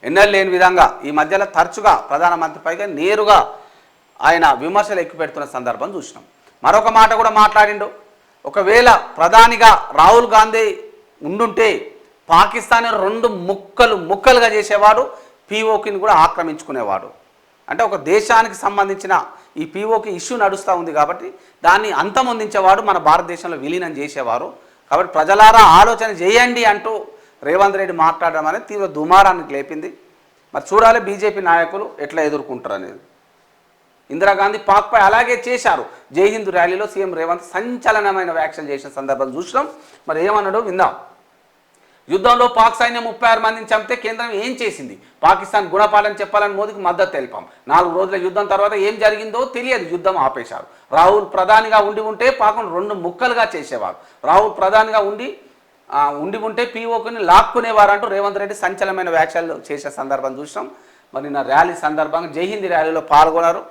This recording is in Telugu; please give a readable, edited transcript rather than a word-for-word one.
ఎన్నెళ్ళు లేని విధంగా ఈ మధ్యలో తరచుగా ప్రధానమంత్రిపైగా నేరుగా ఆయన విమర్శలు ఎక్కుపెడుతున్న సందర్భం చూసినాం. మరొక మాట కూడా మాట్లాడిండు. ఒకవేళ ప్రధానిగా రాహుల్ గాంధీ ఉండుంటే పాకిస్తాన్ రెండు ముక్కలుగా చేసేవాడు, పీఓకిని కూడా ఆక్రమించుకునేవాడు. అంటే ఒక దేశానికి సంబంధించిన ఈ పీఓకి ఇష్యూ నడుస్తూ ఉంది కాబట్టి దాన్ని అంతమొందించేవాడు మన భారతదేశంలో విలీనం చేసేవారు. కాబట్టి ప్రజలారా ఆలోచన చేయండి అంటూ రేవంత్ రెడ్డి మాట్లాడడం అనేది తీవ్ర దుమారానికి లేపింది. మరి చూడాలి బీజేపీ నాయకులు ఎట్లా ఎదుర్కొంటారు అనేది. ఇందిరాగాంధీ పాక్పై అలాగే చేశారు. జై హింద్ ర్యాలీలో సీఎం రేవంత్ సంచలనమైన వ్యాఖ్యలు చేసిన సందర్భం చూసినాం. మరి ఏమన్నాడో విందాం. యుద్ధంలో పాక్ సైన్యం 36 మందిని చంపితే కేంద్రం ఏం చేసింది? పాకిస్తాన్ గుణపాఠం చెప్పాలని మోదీకి మద్దతు తెలిపాం. 4 రోజుల యుద్ధం తర్వాత ఏం జరిగిందో తెలియదు, యుద్ధం ఆపేశారు. రాహుల్ ప్రధానిగా ఉంటే పాక్ను 2 ముక్కలుగా చేసేవారు. రాహుల్ ప్రధానిగా ఉండి ఉంటే పీఓకుని లాక్కునేవారంటూ రేవంత్ రెడ్డి సంచలనమైన వ్యాఖ్యలు చేసే సందర్భం చూసినాం. మరి నిన్న ర్యాలీ సందర్భంగా జై హింద్ ర్యాలీలో పాల్గొన్నారు.